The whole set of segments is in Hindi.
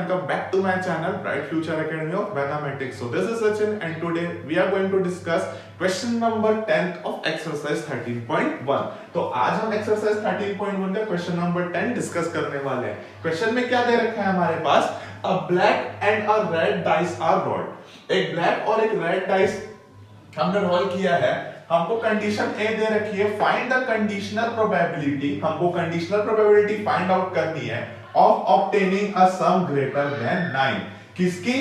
welcome back to my channel Bright Future Academy of Mathematics. So this is Sachin and today we are going to discuss question number 10th of exercise 13.1. तो आज हम exercise 13.1 का question number 10 डिस्कस करने वाले हैं. क्वेश्चन में क्या दे रखा है हमारे पास? A black and a red dice are rolled. एक black और एक red dice हमने रोल किया है. हमको कंडीशन ए दे रखी है, फाइंड द कंडीशनल प्रोबेबिलिटी. हमको कंडीशनल प्रोबेबिलिटी फाइंड आउट करनी है of obtaining a some greater than 9. किसकी?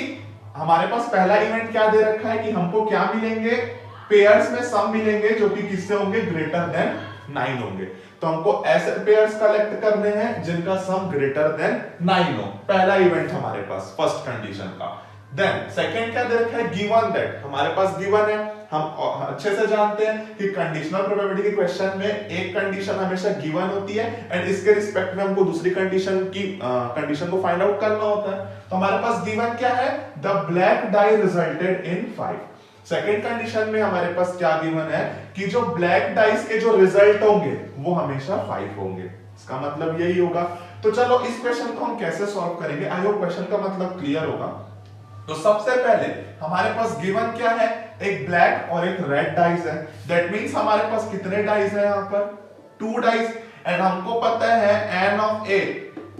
हमारे पास पहला इवेंट क्या दे रखा है कि हमको क्या मिलेंगे, पेयर्स में सम मिलेंगे जो कि किससे होंगे, ग्रेटर देन 9 होंगे. तो हमको ऐसे पेयर्स कलेक्ट करने हैं जिनका सम ग्रेटर देन 9 हो. पहला इवेंट हमारे पास फर्स्ट कंडीशन का. देन सेकंड क्या दे रखा है, गिवन दैट. हमारे पास गिवन है, हम अच्छे से जानते हैं कि कंडीशनल प्रोबेबिलिटी के क्वेश्चन में एक कंडीशन हमेशा गिवन होती है एंड इसके रिस्पेक्ट में हमको दूसरी कंडीशन की कंडीशन को फाइंड आउट करना होता है. तो हमारे पास गिवन क्या है, the black dye resulted in 5. Second condition में हमारे पास क्या गिवन है कि जो ब्लैक डाइस के जो रिजल्ट होंगे वो हमेशा 5 होंगे. इसका मतलब यही होगा. तो चलो इस क्वेश्चन को हम कैसे सॉल्व करेंगे, आई होप क्वेश्चन का मतलब क्लियर होगा. तो सबसे पहले हमारे पास गिवन क्या है, एक ब्लैक और एक रेड डाइस है. दैट मींस हमारे पास कितने डाइस है यहाँ पर, 2 डाइस. एंड हमको पता है n ऑफ a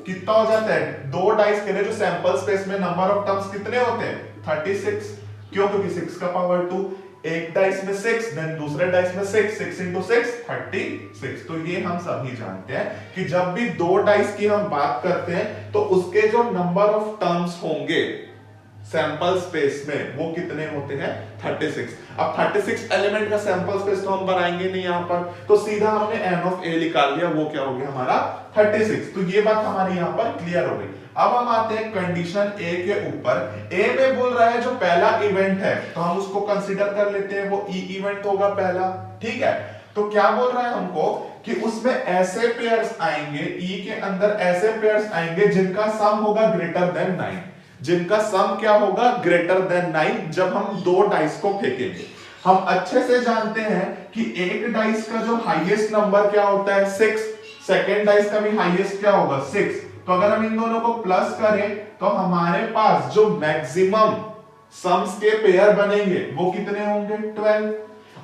कितना हो जाता है, 2 डाइस के लिए जो सैंपल स्पेस में नंबर ऑफ टर्म्स कितने होते हैं, 36. क्यों? क्योंकि 6 का पावर 2. एक डाइस में 6, देन दूसरे डाइस में 6 into 6 36. तो ये हम सभी जानते हैं कि जब भी 2 डाइस की हम बात करते हैं तो उसके जो नंबर ऑफ टर्म्स होंगे सैंपल स्पेस में वो कितने होते हैं, 36. अब 36 एलिमेंट का सैंपल स्पेस तो हम बनाएंगे नहीं यहाँ पर, तो सीधा हमने n ऑफ a निकाल लिया, वो क्या हो गया हमारा 36. तो ये बात हमारी यहाँ पर क्लियर हो गई. अब हम आते हैं कंडीशन a के ऊपर. a में बोल रहा है जो पहला इवेंट है तो हम उसको कंसीडर कर लेते हैं, वो e इवेंट होगा पहला. ठीक है. तो क्या बोल रहा है हमको कि उसमें ऐसे पेयर्स आएंगे, e के अंदर ऐसे पेयर्स आएंगे जिनका सम होगा ग्रेटर देन 9. जिनका सम क्या होगा, ग्रेटर देन 9. जब हम 2 डाइस को फेंकेंगे, हम अच्छे से जानते हैं कि एक डाइस का जो हाईएस्ट नंबर क्या होता है, 6. सेकेंड डाइस का भी हाईएस्ट क्या होगा, 6. तो अगर हम इन दोनों को प्लस करें तो हमारे पास जो मैक्सिमम सम्स के पेयर बनेंगे वो कितने होंगे, 12.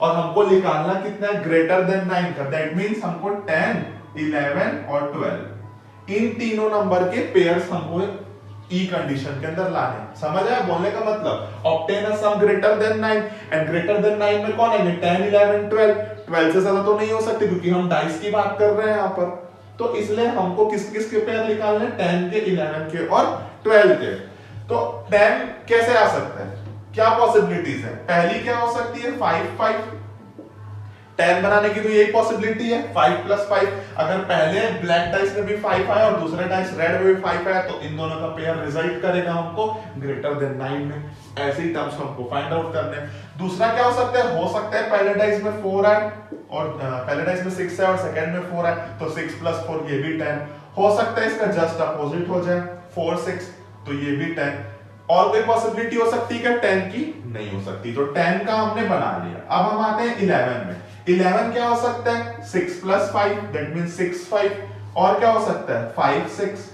और हमको निकालना कितना है, ग्रेटर देन 9 का. दैट मींस हमको 10, 11 और 12 इन तीनों नंबर के पेयर्स हमको ई कंडीशन के अंदर लाने. समझ आया बोलने का मतलब, obtain a some greater than 9. And greater than 9 में कौन है, 10, 11, 12. 12 से ज्यादा तो नहीं हो सकती क्योंकि हम डाइस की बात कर रहे हैं यहाँ पर. तो इसलिए हमको किस किस के पेयर निकालने, 10 के, 11 के और 12 के. तो 10 कैसे आ सकता है, क्या पॉसिबिलिटीज है. पहली क्या हो सकती है, 5 5. 10 बनाने की तो यही पॉसिबिलिटी है, 5 + 5. अगर पहले ब्लैक डाइस में भी 5 आया और दूसरे डाइस रेड में भी 5 आया तो इन दोनों का पेयर रिजल्ट करेगा हमको ग्रेटर देन 9 में. ऐसे ही टर्म्स हमको फाइंड आउट करने हैं. दूसरा क्या हो सकता है पहले डाइस में 4 आए और पहले डाइस में 6 है और सेकंड में 4 आए तो 6 + 4 ये भी 10. हो सकता है इसका जस्ट अपोजिट हो जाए, 4 6 तो ये भी 10. और कोई पॉसिबिलिटी हो सकती है क्या, 10 की नहीं हो सकती. तो 10 का हमने बना लिया. अब हम आते हैं 11 में. 11 क्या हो सकता है, 6 + 5 दैट मींस 6 5. और क्या हो सकता है, 5 6.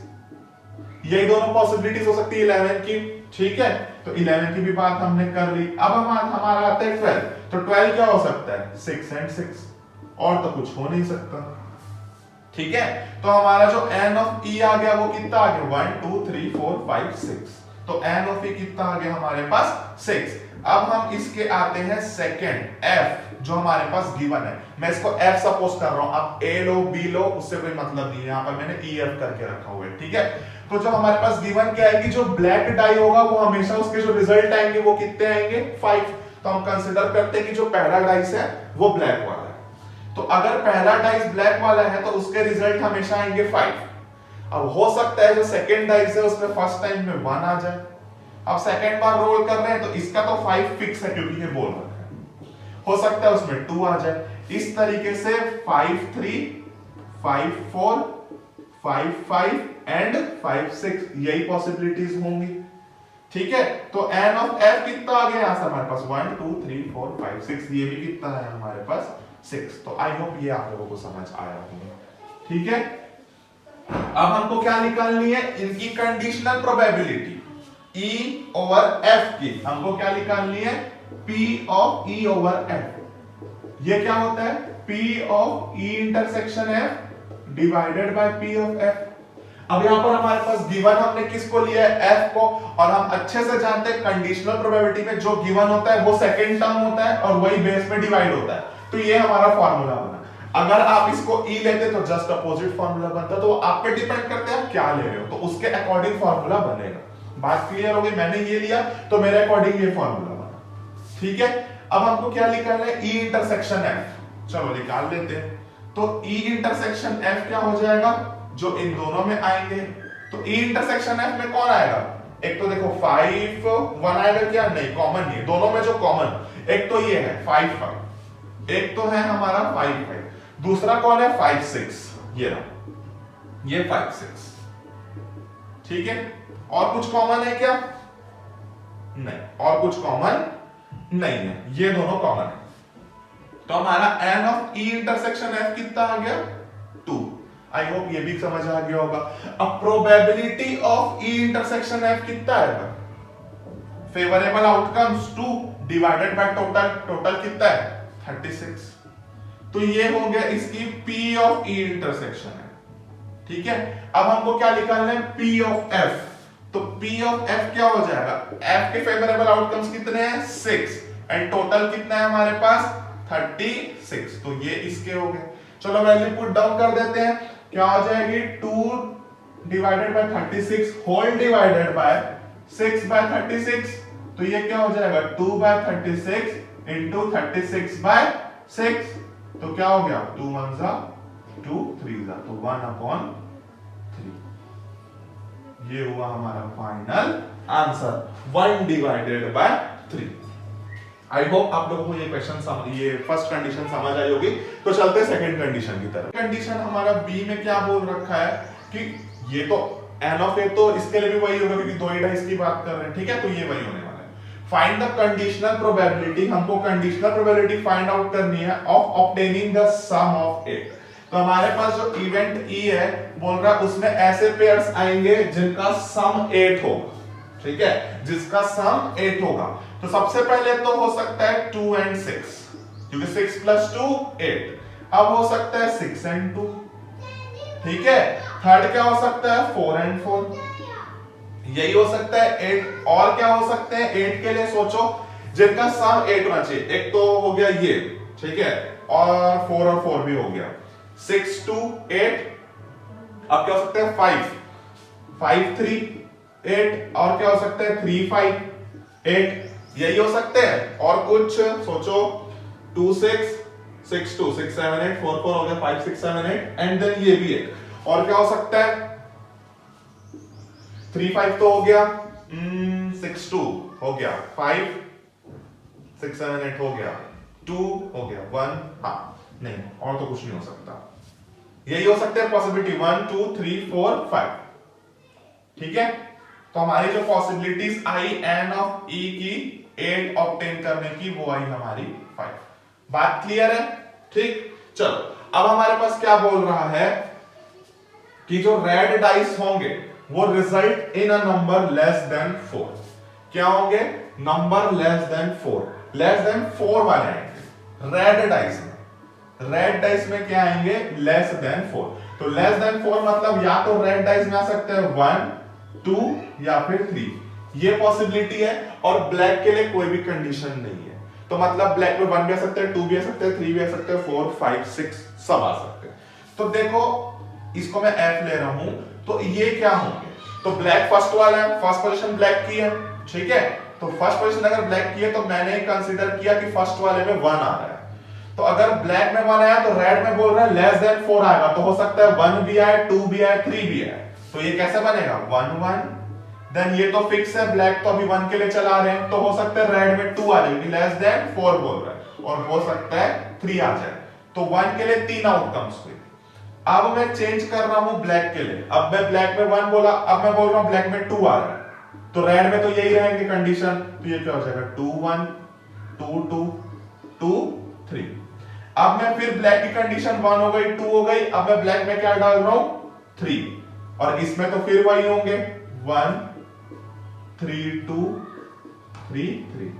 यही दोनों पॉसिबिलिटीज हो सकती है 11 की. ठीक है. तो 11 की भी बात हमने कर ली. अब हमारा आता है 12. तो 12 क्या हो सकता है, 6 and 6. और तो कुछ हो नहीं सकता. ठीक है. तो हमारा जो n ऑफ e आ गया वो कितना आ गया, 1 2 3 4 5 6. तो n ऑफ e कितना आ गया हमारे पास, 6. अब हम इसके आते हैं सेकंड f जो हमारे पास गिवन है. मैं इसको f सपोज कर रहा हूं, आप a लो b लो उससे कोई मतलब नहीं है, यहां पर मैंने ef करके रखा हुआ है. ठीक है. तो जो हमारे पास गिवन क्या है कि जो ब्लैक डाई होगा वो हमेशा उसके जो रिजल्ट आएंगे वो कितने आएंगे, 5. तो हम कंसीडर करते हैं कि जो पहला डाइस है वो ब्लैक वाला है. तो अगर पहला डाइस ब्लैक वाला है तो उसके रिजल्ट हमेशा आएंगे 5. अब हो सकता है जो सेकंड डाइस है उसमें फर्स्ट टाइम में 1 आ जाए. अब सेकंड बार रोल कर रहे हैं तो इसका तो 5 फिक्स है क्योंकि ये बोल रहा है. हो सकता है उसमें 2 आ जाए. इस तरीके से 5 3 5 4 5 5 एंड 5 6 यही पॉसिबिलिटीज होंगी. ठीक है. तो n ऑफ f कितना आ गया, यहां से हमारे पास 1 2 3 4 5 6. ये भी कितना है हमारे पास, 6. तो आई होप ये आप लोगों को समझ आया होगा. ठीक है. अब हमको क्या निकालनी है, इनकी conditional probability E over F की हमको क्या निकालनी है, P of E over F। ये क्या होता है, P of E intersection F divided by P of F। अब यहां पर हमारे पास गिवन हमने किसको लिया है, F को, और हम अच्छे से जानते हैं कंडीशनल प्रोबेबिलिटी में जो गिवन होता है वो सेकंड टर्म होता है और वही बेस में डिवाइड होता है। तो ये हमारा फॉर्मूला बना। अगर आप इसको E लेते तो जस्ट अपोजिट फॉर्मूला बनता, तो आप पे डिपेंड करते हैं आप क्या ले रहे हो, तो उसके अकॉर्डिंग फॉर्मूला बनेगा। बात क्लियर हो गई, मैंने ये लिया तो मेरे अकॉर्डिंग ये फॉर्मूला बना। ठीक है, अब हमको क्या निकालना है, E इंटरसेक्शन F। चलो निकाल लेते हैं। तो E इंटरसेक्शन F क्या हो जाएगा, जो इन दोनों में आएंगे, तो E इंटरसेक्शन F में कौन आएगा, एक तो देखो 5 1 आएगा क्या, नहीं कॉमन नहीं है, दोनों में जो कॉमन एक तो ये है 5 5, एक तो है हमारा 5 5, दूसरा कौन है 5 6, ये रहा, ये 5 6। ठीक है, और कुछ कॉमन है क्या, नहीं, और कुछ कॉमन नहीं है, ये दोनों कॉमन है। तो हमारा n of E intersection F कितना आ गया, 2। आई होप ये भी समझ आ गया होगा। अब probability of E intersection F कितना आएगा, favourable outcomes 2 divided by total, total कितना है 36। तो ये हो गया इसकी P ऑफ E इंटरसेक्शन है। ठीक है, अब हमको क्या निकालना है, P ऑफ F। तो P ऑफ F क्या हो जाएगा, F के फेवरेबल आउटकम्स कितने हैं 6 एंड टोटल कितना है हमारे पास 36। तो ये इसके हो गए। चलो वैल्यू पुट डाउन कर देते हैं, क्या हो जाएगी 2 divided by 36 whole divided by 6 by 36। तो ये क्या हो जाएगा 2 बाय 36 इंटू 36 बाय 6। तो क्या हो गया 2 1 जा 2 3 जा, तो 1/3। ये हुआ हमारा final answer 1 divided by 3। I hope आप लोगों को ये क्वेश्चन ये फर्स्ट कंडीशन समझ आई होगी। तो चलते हैं सेकंड कंडीशन की तरफ। कंडीशन हमारा बी में क्या बोल रखा है कि ये तो n ऑफ a, तो इसके लिए भी वही होगा क्योंकि दो ही डाइस की बात कर रहे हैं। ठीक है, तो ये वही होने वाला है। फाइंड द कंडीशनल प्रोबेबिलिटी, हमको कंडीशनल प्रोबेबिलिटी फाइंड आउट करनी है of obtaining the sum of 8। तो हमारे पास जो इवेंट E है बोल रहा है उसमें ऐसे पेयर्स आएंगे जिनका सम 8 होगा। ठीक है, जिसका सम 8 होगा। तो सबसे पहले तो हो सकता है 2 and 6, क्योंकि 6 + 2 8। अब हो सकता है 6 and 2। ठीक है, थर्ड क्या हो सकता है 4 and 4। यही हो सकता है 8। और क्या हो सकते हैं 8 के लिए सोचो, जिनका सम 8 होना चाहिए। एक तो हो गया ये, ठीक है, और 4 और 4 भी हो गया, 6 2 8। अब क्या हो सकता है 5 5 3 8, और क्या हो सकता है 3 5 8। यही हो सकते हैं। और कुछ सोचो 2 6 6 2 6 7 8 4 4 हो गया, 5 6 7 8 एंड देन ये भी 8। और क्या हो सकता है 3 5 तो हो गया, 6 2 हो गया, 5 6 7 8 हो गया, 2 हो गया, 1 हाँ नहीं, और तो कुछ नहीं हो सकता। यही हो सकते हैं पॉसिबिलिटी 1 2 3 4 5। ठीक है, तो हमारी जो possibilities I n of E की 8 ऑब्टेन करने की, वो आई हमारी 5। बात क्लियर है? ठीक, चलो अब हमारे पास क्या बोल रहा है कि जो रेड डाइस होंगे वो result in a number less than 4। क्या होंगे, number less than 4, less than 4 वाले आएंगे रेड डाइस में। रेड डाइस में क्या आएंगे, लेस देन 4। तो लेस देन 4 मतलब या तो रेड डाइस में आ सकते हैं 1 2 या फिर 3, ये पॉसिबिलिटी है। और ब्लैक के लिए कोई भी कंडीशन नहीं है। तो मतलब ब्लैक में 1 भी आ सकते हैं, 2 भी आ सकते हैं, 3 भी आ सकते हैं, 4 5 6 सब आ सकते हैं। तो देखो इसको मैं F ले रहा हूं, तो ये क्या होंगे, तो ब्लैक फर्स्ट वाला है, फर्स्ट पोजीशन ब्लैक की है। ठीक है, तो फर्स्ट पोजीशन अगर ब्लैक की है तो मैंने कंसीडर किया कि फर्स्ट वाले में 1 आ रहा है। तो अगर ब्लैक में 1 आया तो रेड में बोल रहा है लेस देन 4 आएगा, तो हो सकता है 1 भी आए, 2 भी आए, 3 भी आए। तो ये कैसे बनेगा 1 1। देन ये तो फिक्स है, ब्लैक तो अभी 1 के लिए चला रहे हैं, तो हो सकता है रेड में 2 आ जाए क्योंकि लेस देन 4 बोल रहा है, और हो सकता है 3 आ जाए। तो 1 के लिए 3 आउटकम्स हुए। अब मैं चेंज कर रहा हूं ब्लैक के लिए। अब मैं ब्लैक में 1 बोला, अब मैं बोल रहा हूं ब्लैक में 2 आ रहा है, तो रेड में तो यही रहेंगे कंडीशन। तो ये क्या हो जाएगा 2 1 2 2 2 3। अब मैं फिर ब्लैक की कंडीशन 1 हो गई, 2 हो गई। अब मैं ब्लैक में क्या डाल रहा हूं 3 और इसमें तो फिर वही होंगे 1 3 2 3 3।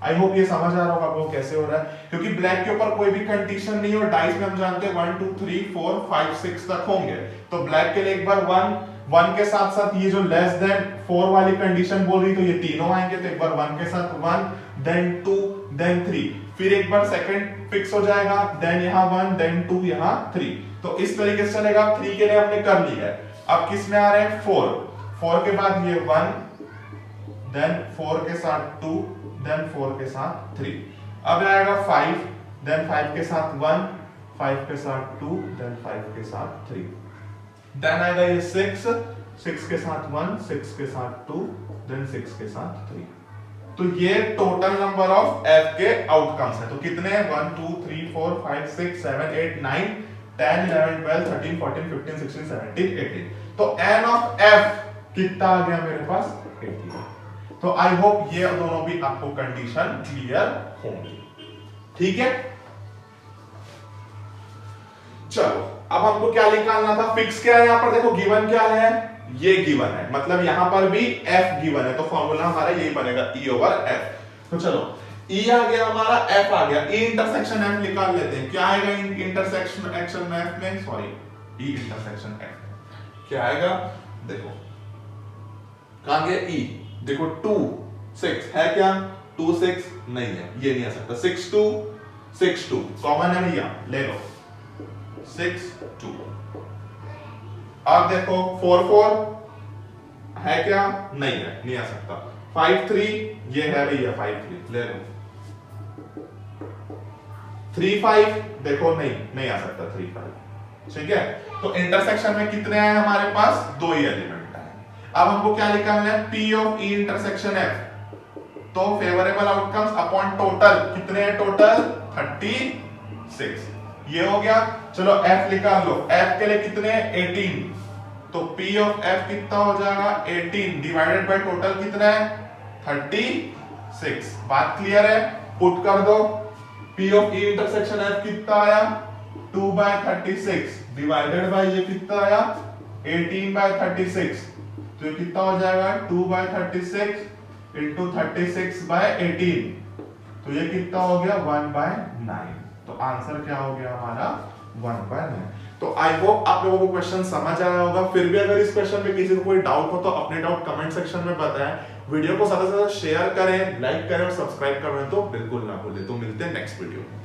आई होप ये समझ आ रहा होगा आपको कैसे हो रहा है, क्योंकि ब्लैक के ऊपर कोई भी कंडीशन नहीं है और डाइस में हम जानते हैं 1 2 3 4 5 6 तक होंगे। तो ब्लैक के लिए एक बार 1 के साथ साथ ये जो लेस देन 4 वाली कंडीशन बोल रही तो ये तीनों आएंगे। तो एक बार 1 के साथ 1 देन 2 देन 3, फिर एक बार सेकंड फिक्स हो जाएगा, देन यहाँ 1 देन 2 यहाँ 3। तो इस तरीके से चलेगा। 3 के लिए हमने कर लिया है। अब किस में आ रहे हैं 4 के बाद ये 1 देन 4 के साथ 2 देन 4 के साथ 3। अब आएगा 5 देन 5 के साथ 1 5 के साथ 2 देन 5 के साथ 3। देन आएगा ये 6 के साथ 1 6 के साथ 2 देन 6 के साथ 3। तो ये टोटल नंबर ऑफ f के आउटकम्स है। तो कितने हैं 1 2 3 4 5 6 7 8 9 10 11 12 13 14 15 16 17 18। तो n ऑफ f कितना आ गया मेरे पास 18। तो आई होप ये दोनों भी आपको कंडीशन क्लियर होंगी। ठीक है, चलो अब हमको क्या निकालना था, फिक्स क्या है यहाँ पर देखो, गिवन क्या है, ये गिवन है, मतलब यहां पर भी f गिवन है। तो फॉर्मूला हमारा यही बनेगा E ओवर f। तो चलो E आ गया हमारा, f आ गया, E इंटरसेक्शन f निकाल लेते हैं। क्या आएगा इंटरसेक्शन एक्शन f में, सॉरी E इंटरसेक्शन f क्या आएगा, देखो कहां गया E, देखो 2 6 है क्या, 2 6 नहीं है, ये नहीं आ सकता, 6 2 कॉमन है भैया, ले लो 6 2। अब देखो 4 4 है क्या, नहीं है, नहीं आ सकता। 5 3 ये है भैया, 5 3 ले लो। 3 5 देखो नहीं आ सकता, 3 5। ठीक है, तो इंटरसेक्शन में कितने हैं हमारे पास, 2 ही एलिमेंट है। अब हमको क्या निकालना है, P of E intersection F। तो फेवरेबल आउटकम्स अपॉन टोटल, कितने हैं टोटल 36, ये हो गया। चलो F निकाल लो, F के लिए कितने 18, तो P ऑफ F कितना हो जाएगा 18 डिवाइडेड बाय टोटल कितना है 36। बात क्लियर है, पुट कर दो। P of E intersection F कितना आया 2/36 डिवाइडेड बाय ये कितना आया 18/36। तो ये कितना हो जाएगा 2/36 into 36/18। तो ये कितना हो गया 1/9। तो आंसर क्या हो गया हमारा 1/9। तो आई होप आप लोगों को क्वेश्चन समझ आया होगा। फिर भी अगर इस क्वेश्चन में किसी को कोई डाउट हो तो अपने डाउट कमेंट सेक्शन में बताएं। वीडियो को ज्यादा से ज्यादा शेयर करें, लाइक करें और सब्सक्राइब करना तो बिल्कुल ना भूलें। तो मिलते हैं नेक्स्ट वीडियो में।